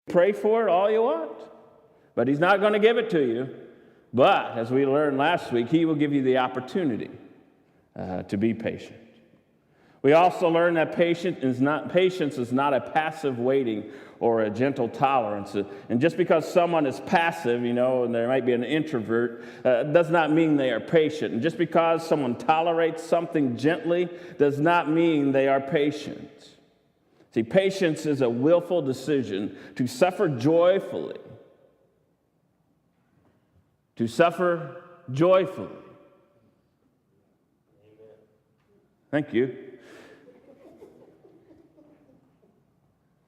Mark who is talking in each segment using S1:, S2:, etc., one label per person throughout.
S1: Pray for it all you want, but he's not going to give it to you. But as we learned last week, he will give you the opportunity to be patient. We also learned that patience is not a passive waiting or a gentle tolerance. And just because someone is passive, and there might be an introvert, does not mean they are patient. And just because someone tolerates something gently does not mean they are patient. See, patience is a willful decision to suffer joyfully. To suffer joyfully. Thank you.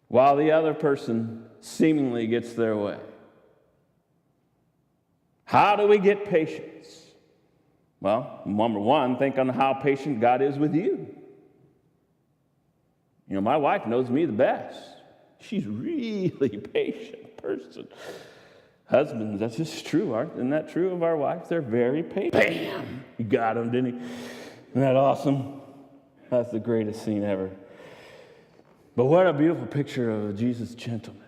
S1: While the other person seemingly gets their way. How do we get patience? Well, number one, think on how patient God is with you. My wife knows me the best. She's a really patient person. Husbands, that's just true. Isn't that true of our wives? They're very patient. Bam! You got him, didn't he? Isn't that awesome? That's the greatest scene ever. But what a beautiful picture of Jesus' gentleness.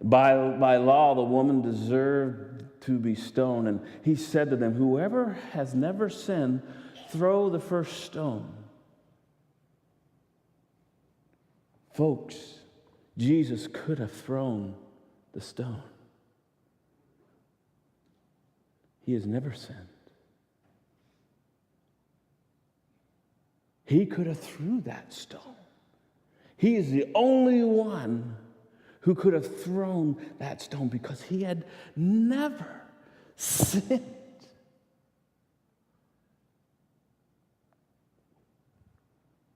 S1: By law, the woman deserved to be stoned. And he said to them, whoever has never sinned, throw the first stone. Folks, Jesus could have thrown the stone. He has never sinned. He could have threw that stone. He is the only one who could have thrown that stone because he had never sinned.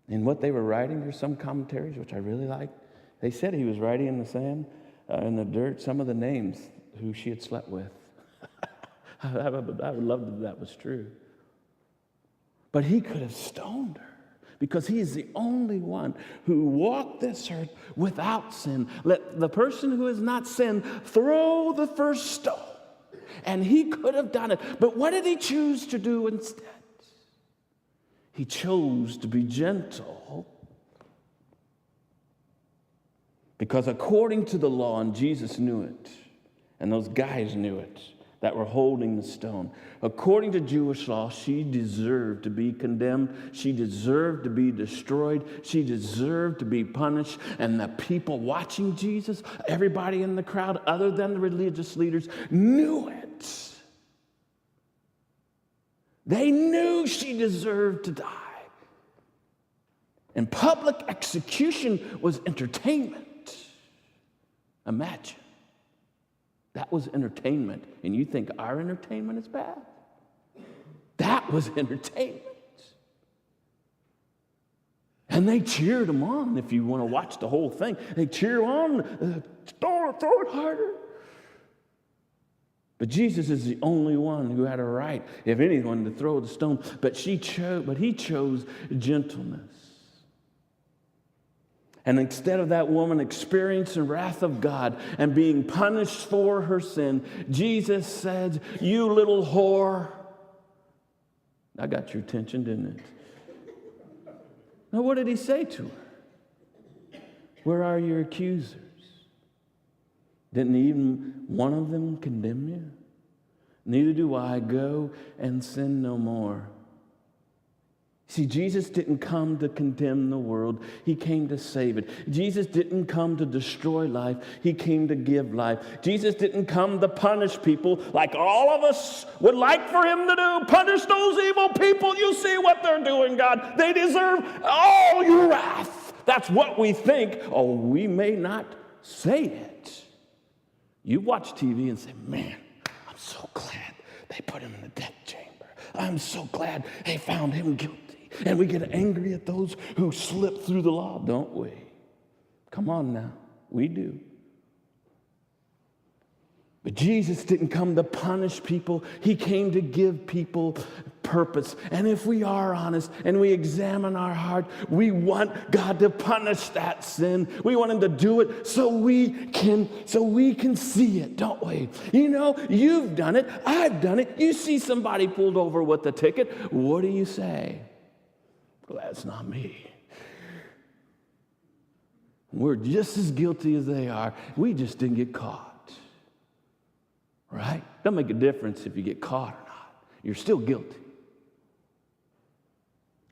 S1: And what they were writing, there's some commentaries, which I really like. They said he was writing in the sand, in the dirt, some of the names who she had slept with. I would love if that was true. But he could have stoned her because he is the only one who walked this earth without sin. Let the person who has not sinned throw the first stone. And he could have done it. But what did he choose to do instead? He chose to be gentle because according to the law, and Jesus knew it, and those guys knew it that were holding the stone. According to Jewish law, she deserved to be condemned. She deserved to be destroyed. She deserved to be punished. And the people watching Jesus, everybody in the crowd other than the religious leaders, knew it. They knew she deserved to die. And public execution was entertainment. Imagine. That was entertainment. And you think our entertainment is bad? That was entertainment. And they cheered him on. If you want to watch the whole thing, they cheer on. Throw it harder. But Jesus is the only one who had a right, if anyone, to throw the stone. But he chose gentleness. And instead of that woman experiencing the wrath of God and being punished for her sin, Jesus said, "You little whore." I got your attention, didn't it? Now, what did he say to her? Where are your accusers? Didn't even one of them condemn you? Neither do I. Go and sin no more. See, Jesus didn't come to condemn the world. He came to save it. Jesus didn't come to destroy life. He came to give life. Jesus didn't come to punish people like all of us would like for him to do. Punish those evil people. You see what they're doing, God. They deserve all your wrath. That's what we think. Oh, we may not say it. You watch TV and say, "Man, I'm so glad they put him in the death chamber. I'm so glad they found him guilty." And we get angry at those who slip through the law, don't we? Come on now. We do. But Jesus didn't come to punish people. He came to give people purpose. And if we are honest and we examine our heart, we want God to punish that sin. We want him to do it so we can see it, don't we? You know, you've done it. I've done it. You see somebody pulled over with a ticket. What do you say? Well, that's not me. We're just as guilty as they are. We just didn't get caught. Right? Doesn't make a difference if you get caught or not. You're still guilty.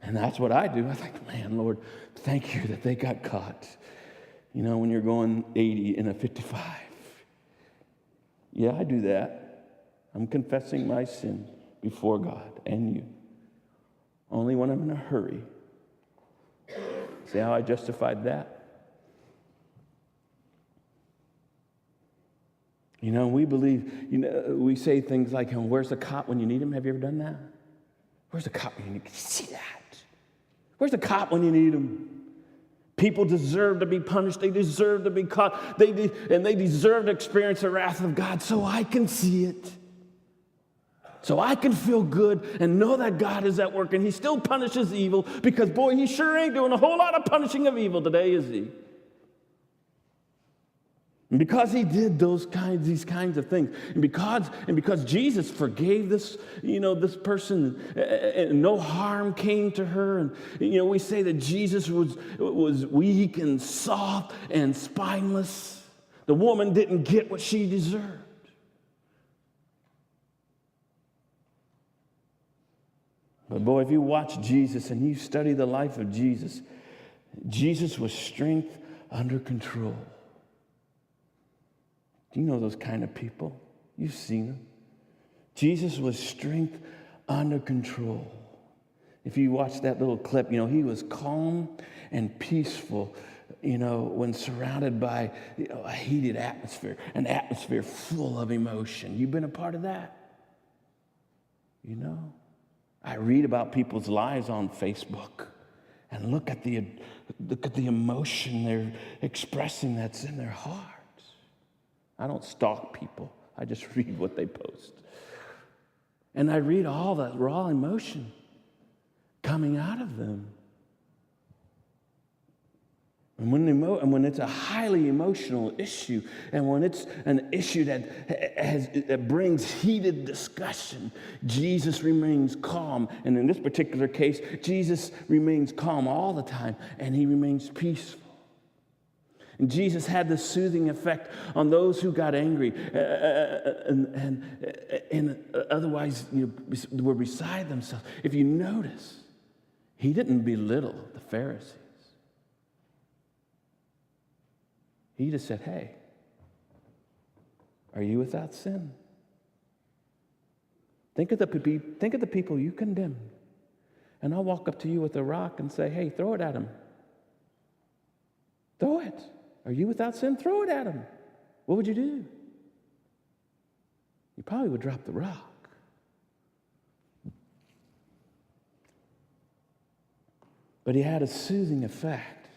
S1: And that's what I do. I think, man, Lord, thank you that they got caught. You know, when you're going 80 in a 55. Yeah, I do that. I'm confessing my sin before God and you. Only when I'm in a hurry. See how I justified that? You know, we believe, we say things like, where's the cop when you need him? Have you ever done that? Where's the cop when you need him? See that? Where's the cop when you need him? People deserve to be punished. They deserve to be caught. They deserve to experience the wrath of God so I can see it. So I can feel good and know that God is at work and he still punishes evil because, boy, he sure ain't doing a whole lot of punishing of evil today, is he? And because he did these kinds of things, and because Jesus forgave this person, and no harm came to her, and we say that Jesus was weak and soft and spineless. The woman didn't get what she deserved. But boy, if you watch Jesus and you study the life of Jesus, Jesus was strength under control. Do you know those kind of people? You've seen them. Jesus was strength under control. If you watch that little clip, he was calm and peaceful, when surrounded by a heated atmosphere, an atmosphere full of emotion. You've been a part of that? I read about people's lives on Facebook and look at the emotion they're expressing that's in their heart. I don't stalk people. I just read what they post. And I read all that raw emotion coming out of them. And when it's a highly emotional issue, and when it's an issue that brings heated discussion, Jesus remains calm. And in this particular case, Jesus remains calm all the time, and he remains peaceful. And Jesus had this soothing effect on those who got angry and otherwise were beside themselves. If you notice, he didn't belittle the Pharisees. He just said, hey, are you without sin? Think of the people you condemn. And I'll walk up to you with a rock and say, hey, throw it at him. Throw it. Are you without sin? Throw it at him. What would you do? You probably would drop the rock. But he had a soothing effect.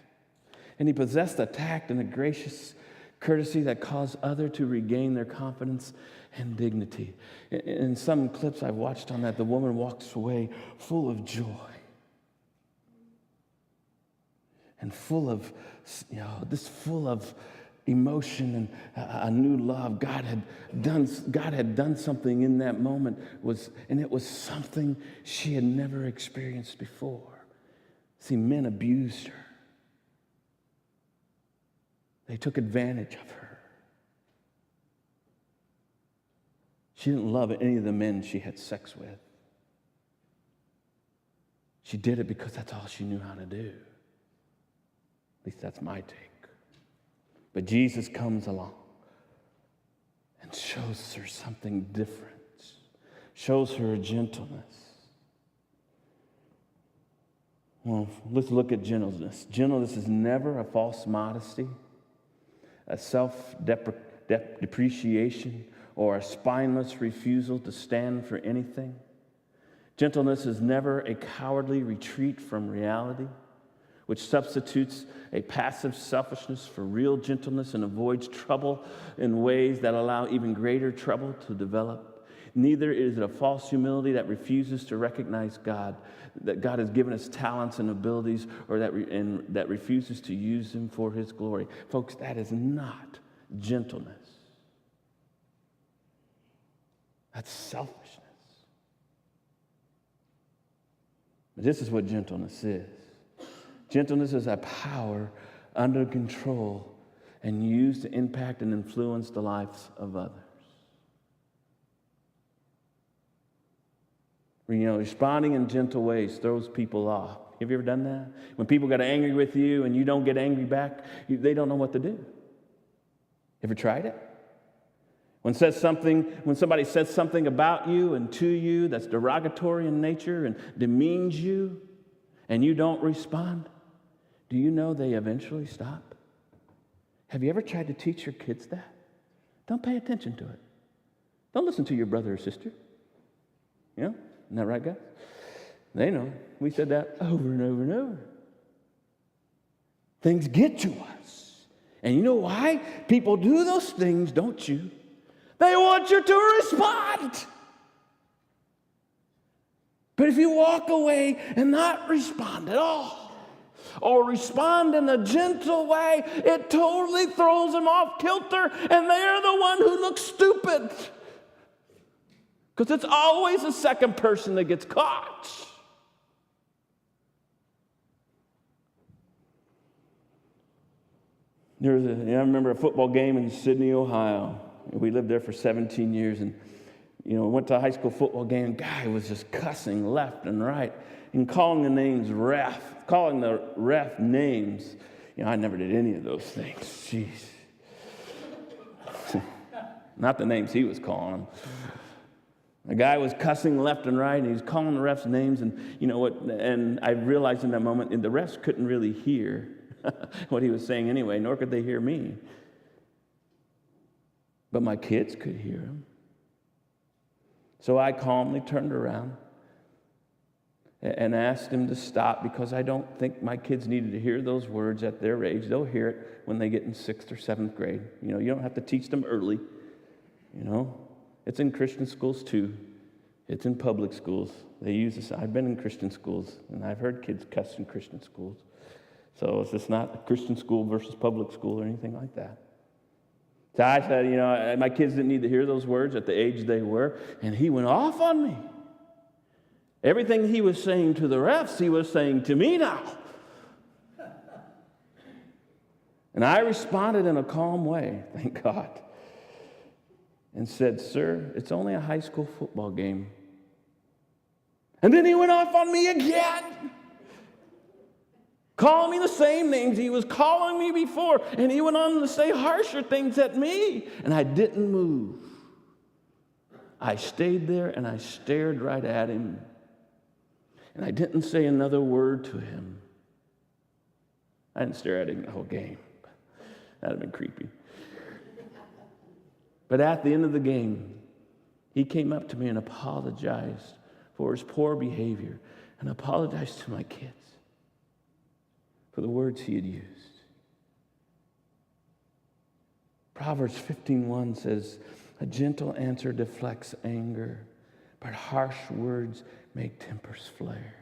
S1: And he possessed a tact and a gracious courtesy that caused others to regain their confidence and dignity. In some clips I've watched on that, the woman walks away full of joy. And full of emotion and a new love. God had done something in that moment, and it was something she had never experienced before. See, men abused her. They took advantage of her. She didn't love any of the men she had sex with. She did it because that's all she knew how to do. At least that's my take. But Jesus comes along and shows her something different, shows her a gentleness. Well, let's look at gentleness. Gentleness is never a false modesty, a self-depreciation, or a spineless refusal to stand for anything. Gentleness is never a cowardly retreat from reality, which substitutes a passive selfishness for real gentleness and avoids trouble in ways that allow even greater trouble to develop. Neither is it a false humility that refuses to recognize God, that God has given us talents and abilities, or that refuses to use them for his glory. Folks, that is not gentleness. That's selfishness. But this is what gentleness is. Gentleness is a power under control and used to impact and influence the lives of others. Responding in gentle ways throws people off. Have you ever done that? When people get angry with you and you don't get angry back, they don't know what to do. Ever tried it? When somebody says something about you and to you that's derogatory in nature and demeans you, and you don't respond, do you know they eventually stop? Have you ever tried to teach your kids that? Don't pay attention to it. Don't listen to your brother or sister. Isn't that right, guys? They know. We said that over and over and over. Things get to us. And you know why? People do those things, don't you? They want you to respond. But if you walk away and not respond at all, or respond in a gentle way, it totally throws them off kilter, and they're the one who looks stupid. Because it's always the second person that gets caught. I remember a football game in Sydney, Ohio. We lived there for 17 years, and went to a high school football game, and guy was just cussing left and right and calling the ref names. I never did any of those things. Jeez. Not the names he was calling them. The guy was cussing left and right, and he was calling the refs names, and and I realized in that moment, and the refs couldn't really hear what he was saying anyway, nor could they hear me. But my kids could hear him. So I calmly turned around and asked him to stop, because I don't think my kids needed to hear those words at their age. They'll hear it when they get in 6th or 7th grade. You don't have to teach them early. It's in Christian schools too. It's in public schools. They use this. I've been in Christian schools, and I've heard kids cuss in Christian schools. So it's just not a Christian school versus public school or anything like that. So I said, my kids didn't need to hear those words at the age they were, and he went off on me. Everything he was saying to the refs, he was saying to me now. And I responded in a calm way, thank God, and said, "Sir, it's only a high school football game." And then he went off on me again, calling me the same names he was calling me before. And he went on to say harsher things at me. And I didn't move. I stayed there and I stared right at him. And I didn't say another word to him. I didn't stare at him the whole game. That'd have been creepy. But at the end of the game, he came up to me and apologized for his poor behavior and apologized to my kids for the words he had used. Proverbs 15:1 says, "A gentle answer deflects anger, but harsh words make tempers flare."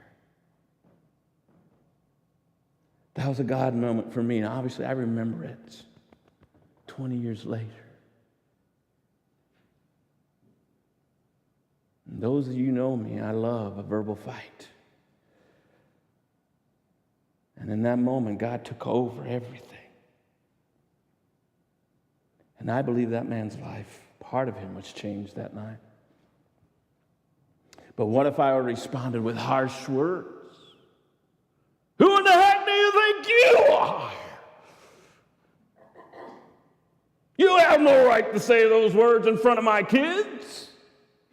S1: That was a God moment for me. And obviously, I remember it 20 years later. And those of you who know me, I love a verbal fight. And in that moment, God took over everything. And I believe that man's life, part of him was changed that night. But what if I responded with harsh words? Who in the heck do you think you are? You have no right to say those words in front of my kids.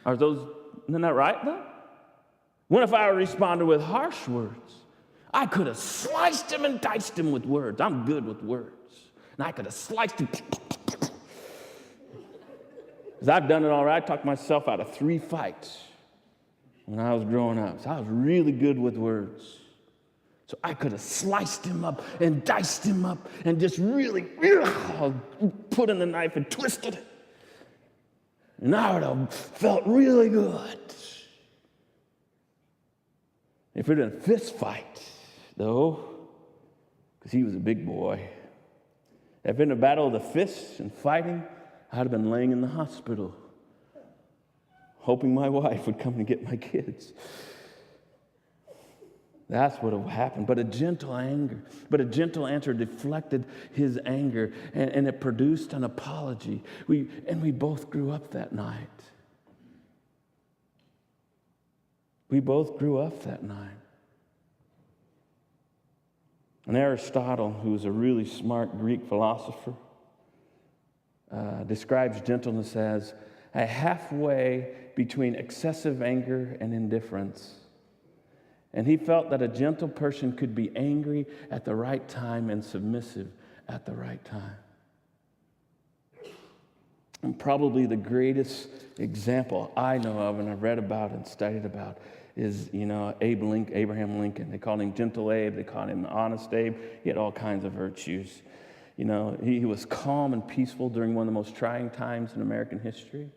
S1: Isn't that right, though? What if I responded with harsh words? I could have sliced him and diced him with words. I'm good with words. And I could have sliced him. Because I've done it all right. I talked myself out of 3 fights when I was growing up. So I was really good with words. So I could have sliced him up and diced him up and just really put in the knife and twisted it. And I would have felt really good. If it had been a fist fight, though, because he was a big boy, if it had been a battle of the fists and fighting, I'd have been laying in the hospital, hoping my wife would come and get my kids. That's what happened. But a gentle answer deflected his anger, and it produced an apology. We both grew up that night. We both grew up that night. And Aristotle, who was a really smart Greek philosopher, describes gentleness as a halfway between excessive anger and indifference. And he felt that a gentle person could be angry at the right time and submissive at the right time. And probably the greatest example I know of, and I've read about and studied about, is, Abraham Lincoln. They called him Gentle Abe. They called him Honest Abe. He had all kinds of virtues. He was calm and peaceful during one of the most trying times in American history.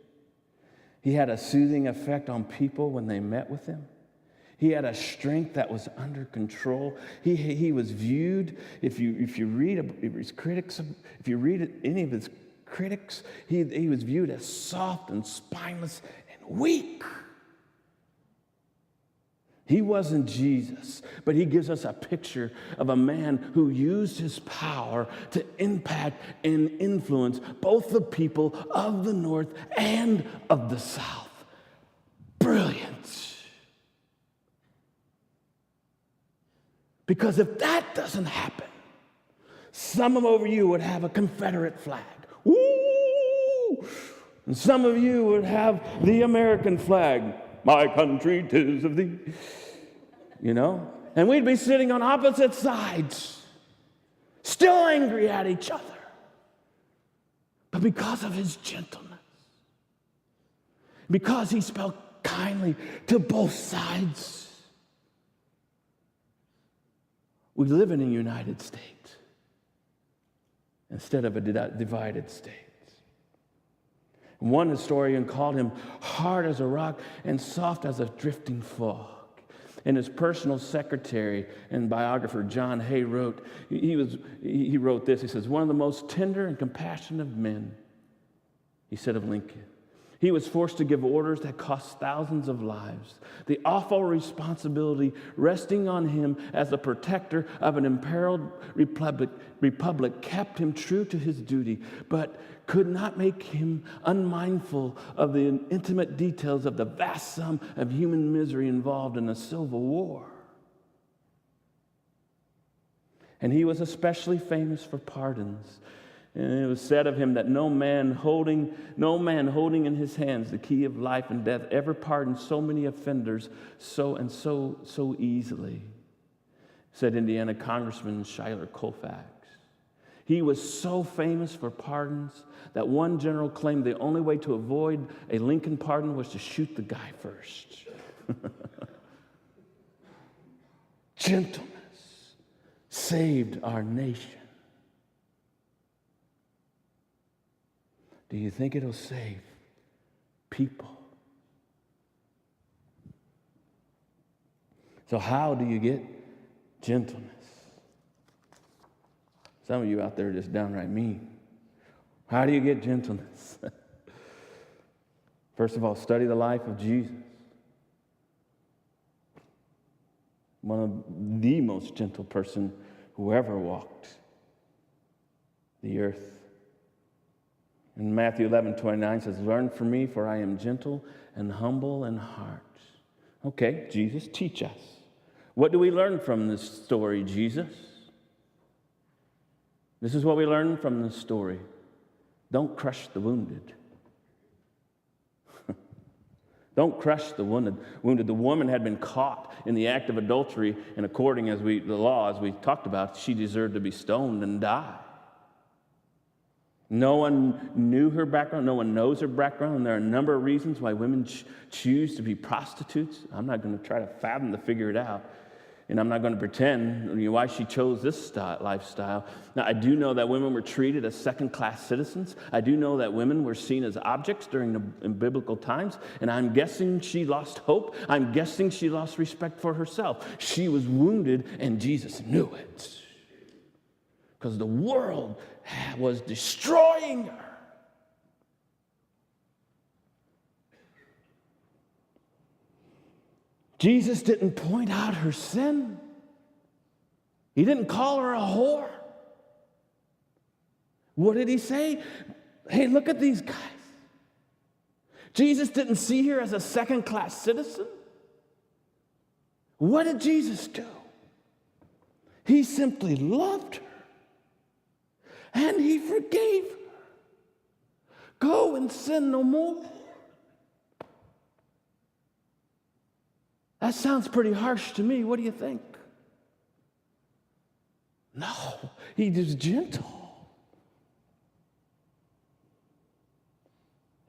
S1: He had a soothing effect on people when they met with him. He had a strength that was under control. He was viewed, if you read any of his critics, he was viewed as soft and spineless and weak. He wasn't Jesus, but he gives us a picture of a man who used his power to impact and influence both the people of the North and of the South. Brilliant. Because if that doesn't happen, some of you would have a Confederate flag. Woo! And some of you would have the American flag. My country, 'tis of thee. And we'd be sitting on opposite sides, still angry at each other. But because of his gentleness, because he spoke kindly to both sides, we live in a united state instead of a divided state. One historian called him hard as a rock and soft as a drifting fog. And his personal secretary and biographer, John Hay, wrote this. He says, one of the most tender and compassionate of men, he said of Lincoln. He was forced to give orders that cost thousands of lives. The awful responsibility resting on him as the protector of an imperiled republic kept him true to his duty, but could not make him unmindful of the intimate details of the vast sum of human misery involved in a civil war. And he was especially famous for pardons. And it was said of him that no man holding in his hands the key of life and death ever pardoned so many offenders so easily, said Indiana Congressman Schuyler Colfax. He was so famous for pardons that one general claimed the only way to avoid a Lincoln pardon was to shoot the guy first. Gentleness saved our nation. Do you think it'll save people? So how do you get gentleness? Some of you out there are just downright mean. How do you get gentleness? First of all, study the life of Jesus. One of the most gentle person who ever walked the earth. And Matthew 11:29 says, learn from me, for I am gentle and humble in heart. Okay, Jesus, teach us. What do we learn from this story, Jesus? This is what we learn from this story. Don't crush the wounded. Don't crush the wounded. The woman had been caught in the act of adultery, and according as the law, as we talked about, she deserved to be stoned and die. No one knew her background. No one knows her background. And there are a number of reasons why women choose to be prostitutes. I'm not going to try to fathom to figure it out. And I'm not going to pretend why she chose this lifestyle. Now, I do know that women were treated as second-class citizens. I do know that women were seen as objects in biblical times. And I'm guessing she lost hope. I'm guessing she lost respect for herself. She was wounded, and Jesus knew it. Because the world was destroying her. Jesus didn't point out her sin. He didn't call her a whore. What did he say? Hey, look at these guys. Jesus didn't see her as a second-class citizen. What did Jesus do? He simply loved her. And he forgave her. Go and sin no more. That sounds pretty harsh to me. What do you think? No, he was gentle.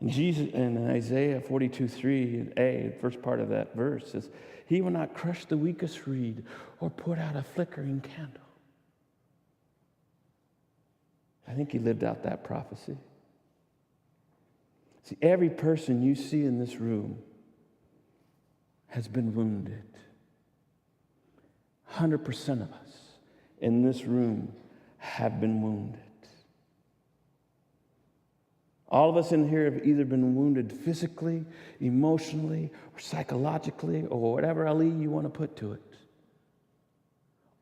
S1: And Jesus in Isaiah 42:3a, the first part of that verse says, he will not crush the weakest reed or put out a flickering candle. I think he lived out that prophecy. See, every person you see in this room has been wounded. 100% of us in this room have been wounded. All of us in here have either been wounded physically, emotionally, or psychologically, or whatever Ali you want to put to it.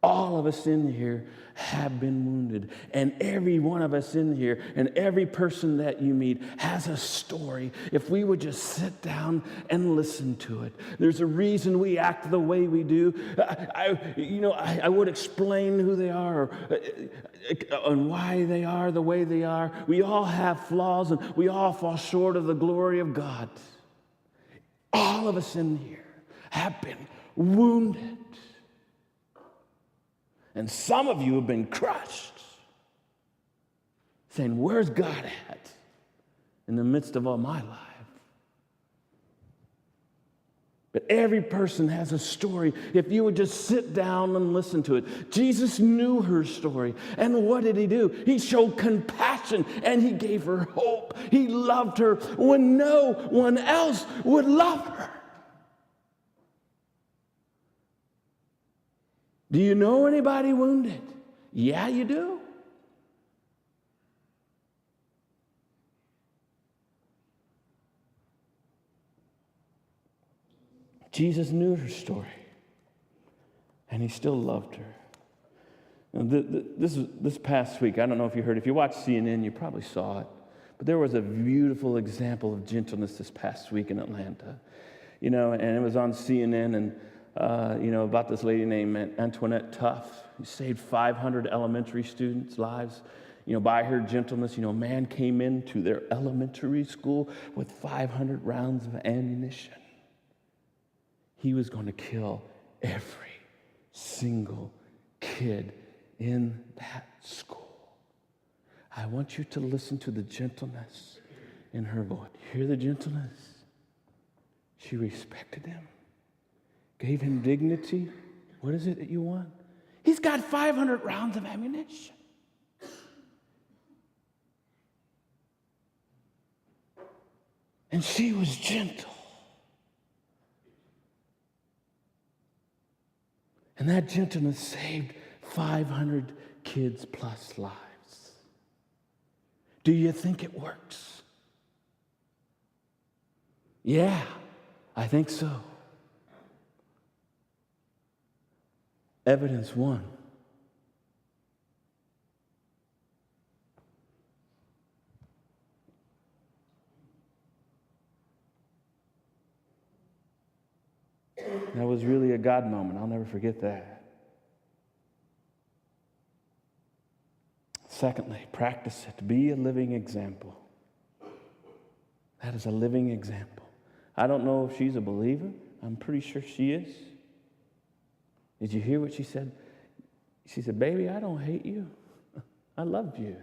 S1: All of us in here have been wounded. And every one of us in here and every person that you meet has a story. If we would just sit down and listen to it. There's a reason we act the way we do. I would explain who they are and why they are the way they are. We all have flaws and we all fall short of the glory of God. All of us in here have been wounded. And some of you have been crushed, saying, where's God at in the midst of all my life? But every person has a story. If you would just sit down and listen to it. Jesus knew her story. And what did he do? He showed compassion and he gave her hope. He loved her when no one else would love her. Do you know anybody wounded? Yeah, you do. Jesus knew her story, and he still loved her. This past week, I don't know if you heard, if you watched CNN, you probably saw it, but there was a beautiful example of gentleness this past week in Atlanta. And it was on CNN, and about this lady named Antoinette Tuff, who saved 500 elementary students' lives, by her gentleness. A man came into their elementary school with 500 rounds of ammunition. He was going to kill every single kid in that school. I want you to listen to the gentleness in her voice. Hear the gentleness? She respected him. Gave him dignity. What is it that you want? He's got 500 rounds of ammunition. And she was gentle. And that gentleness saved 500 kids plus lives. Do you think it works? Yeah, I think so. Evidence 1. That was really a God moment. I'll never forget that. Secondly, practice it. Be a living example. That is a living example. I don't know if she's a believer. I'm pretty sure she is. Did you hear what she said? She said, baby, I don't hate you. I love you.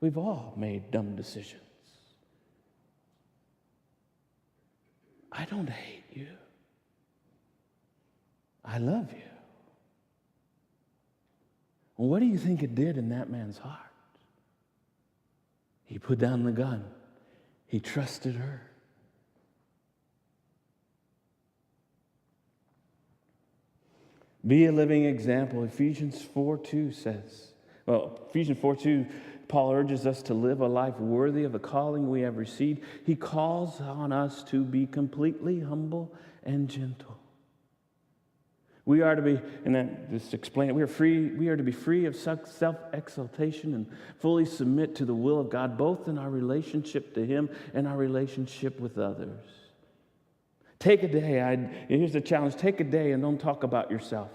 S1: We've all made dumb decisions. I don't hate you. I love you. Well, what do you think it did in that man's heart? He put down the gun. He trusted her. Be a living example. Ephesians 4:2 says, Ephesians 4:2, Paul urges us to live a life worthy of the calling we have received. He calls on us to be completely humble and gentle. We are to be, and then just explain it, we are to be free of self-exaltation and fully submit to the will of God, both in our relationship to Him and our relationship with others. Take a day, here's the challenge, take a day and don't talk about yourself.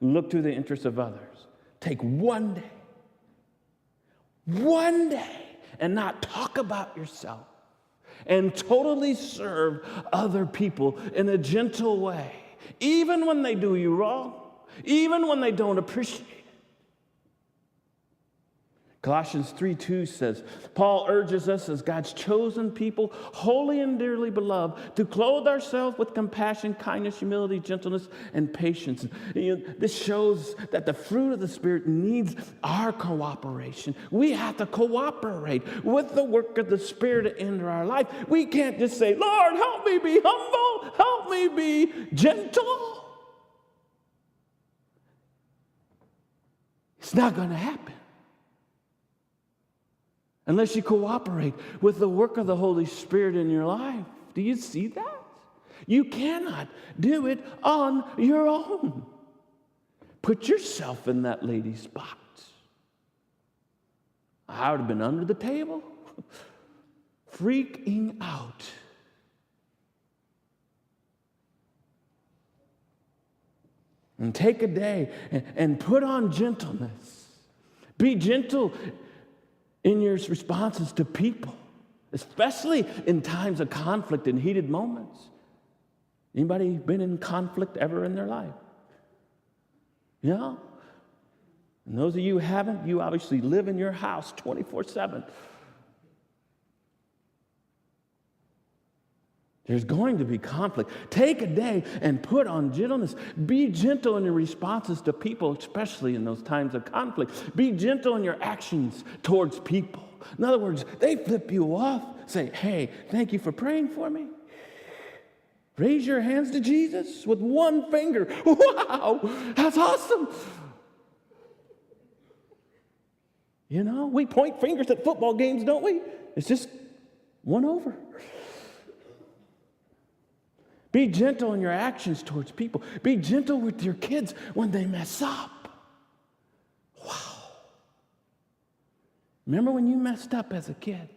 S1: Look to the interests of others. Take one day, and not talk about yourself, and totally serve other people in a gentle way. Even when they do you wrong, even when they don't appreciate it. Colossians 3:2 says, Paul urges us as God's chosen people, holy and dearly beloved, to clothe ourselves with compassion, kindness, humility, gentleness, and patience. This shows that the fruit of the Spirit needs our cooperation. We have to cooperate with the work of the Spirit in our life. We can't just say, Lord, help me be humble, help me be gentle. It's not going to happen unless you cooperate with the work of the Holy Spirit in your life. Do you see that? You cannot do it on your own. Put yourself in that lady's spot. I would have been under the table, freaking out. And take a day and put on gentleness. Be gentle in your responses to people, especially in times of conflict and heated moments. Anybody been in conflict ever in their life? Yeah? And those of you who haven't, you obviously live in your house 24/7. There's going to be conflict. Take a day and put on gentleness. Be gentle in your responses to people, especially in those times of conflict. Be gentle in your actions towards people. In other words, they flip you off. Say, hey, thank you for praying for me. Raise your hands to Jesus with one finger. Wow, that's awesome. You know, we point fingers at football games, don't we? It's just one over. Be gentle in your actions towards people. Be gentle with your kids when they mess up. Wow. Remember when you messed up as a kid?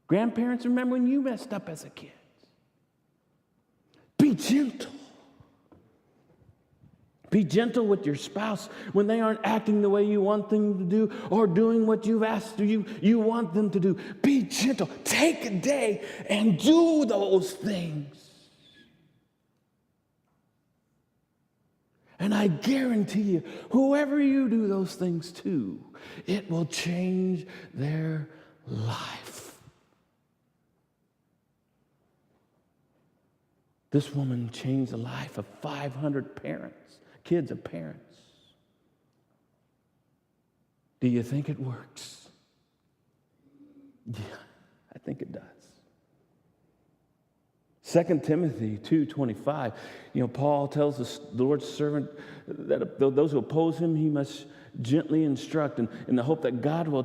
S1: Grandparents, remember when you messed up as a kid? Be gentle. Be gentle with your spouse when they aren't acting the way you want them to do or doing what you've asked you want them to do. Be gentle. Take a day and do those things. And I guarantee you, whoever you do those things to, it will change their life. This woman changed the life of 500 parents, kids of parents. Do you think it works? Yeah, I think it does. 2 Timothy 2:25, Paul tells the Lord's servant that those who oppose him, he must gently instruct in the hope that God will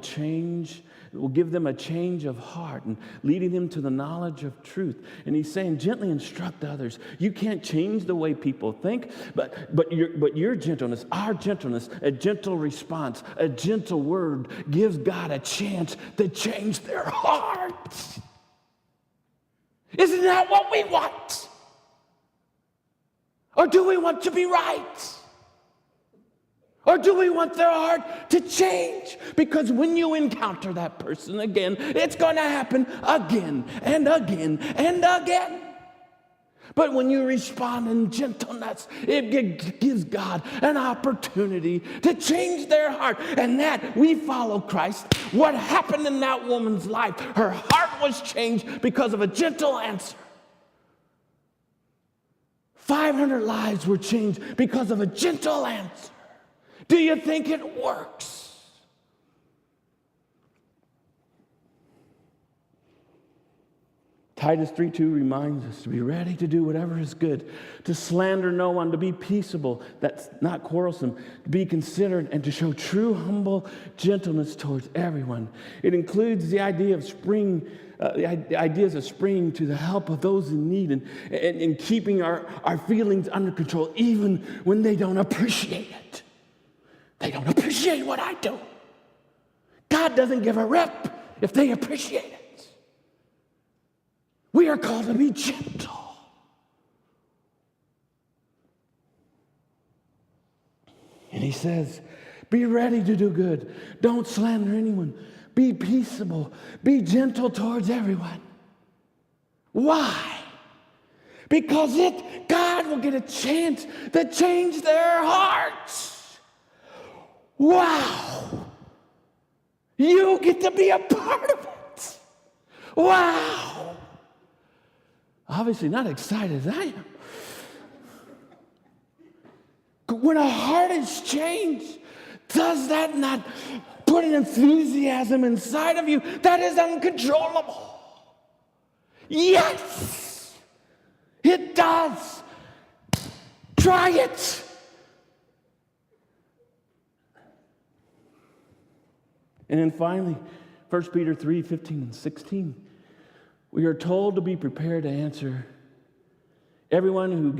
S1: give them a change of heart and leading them to the knowledge of truth. And he's saying, gently instruct others. You can't change the way people think, but your gentleness, our gentleness, a gentle response, a gentle word gives God a chance to change their hearts. Isn't that what we want? Or do we want to be right? Or do we want their heart to change? Because when you encounter that person again, it's going to happen again and again and again. But when you respond in gentleness, it gives God an opportunity to change their heart. And that we follow Christ. What happened in that woman's life? Her heart was changed because of a gentle answer. 500 lives were changed because of a gentle answer. Do you think it works? Titus 3:2 reminds us to be ready to do whatever is good, to slander no one, to be peaceable, that's not quarrelsome, to be considerate, and to show true humble gentleness towards everyone. It includes the idea of the ideas of springing to the help of those in need and keeping our feelings under control even when they don't appreciate it. They don't appreciate what I do. God doesn't give a rip if they appreciate it. We are called to be gentle. And he says, be ready to do good. Don't slander anyone. Be peaceable. Be gentle towards everyone. Why? Because God will get a chance to change their hearts. Wow. You get to be a part of it. Wow. Obviously not excited as I am. When a heart is changed, does that not put an enthusiasm inside of you that is uncontrollable? Yes, it does. Try it. And then finally, 1 Peter 3:15 and 16. We are told to be prepared to answer everyone who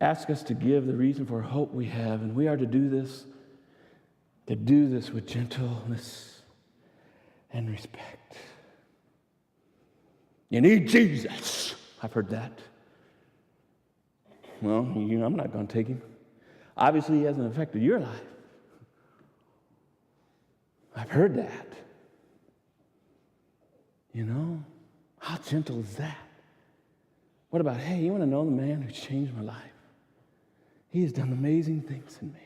S1: asks us to give the reason for hope we have, and we are to do this with gentleness and respect. You need Jesus. I've heard that. Well, I'm not going to take him. Obviously, he hasn't affected your life. I've heard that. How gentle is that? What about, hey, you want to know the man who's changed my life? He has done amazing things in me.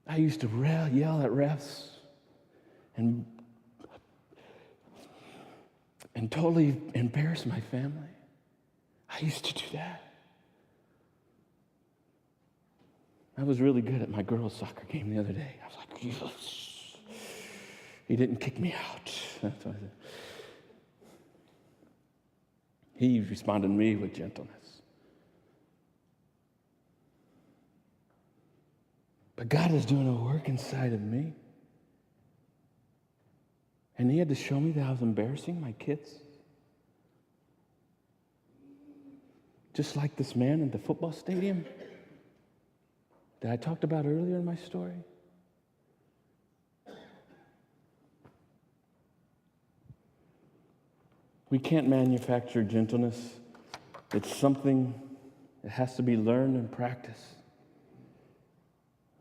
S1: I used to yell at refs and totally embarrass my family. I used to do that. I was really good at my girls' soccer game the other day. I was like, yes. He didn't kick me out. That's what I said. He responded to me with gentleness. But God is doing a work inside of me. And he had to show me that I was embarrassing my kids. Just like this man in the football stadium that I talked about earlier in my story. We can't manufacture gentleness. It's something that has to be learned and practiced.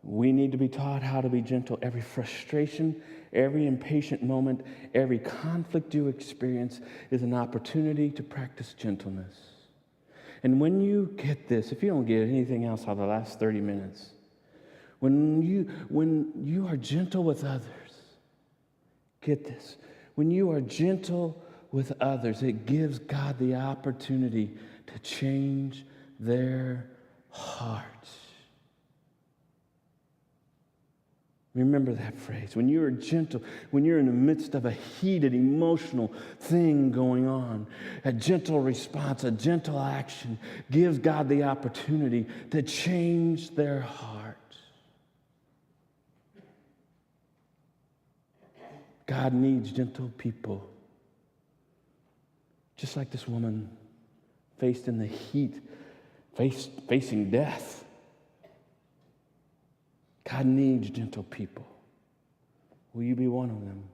S1: We need to be taught how to be gentle. Every frustration, every impatient moment, every conflict you experience is an opportunity to practice gentleness. And when you get this, if you don't get anything else out of the last 30 minutes, when you are gentle with others, get this, when you are gentle with others, it gives God the opportunity to change their hearts. Remember that phrase. When you are gentle, when you're in the midst of a heated, emotional thing going on, a gentle response, a gentle action gives God the opportunity to change their heart. God needs gentle people. Just like this woman faced in the heat, facing death. God needs gentle people. Will you be one of them?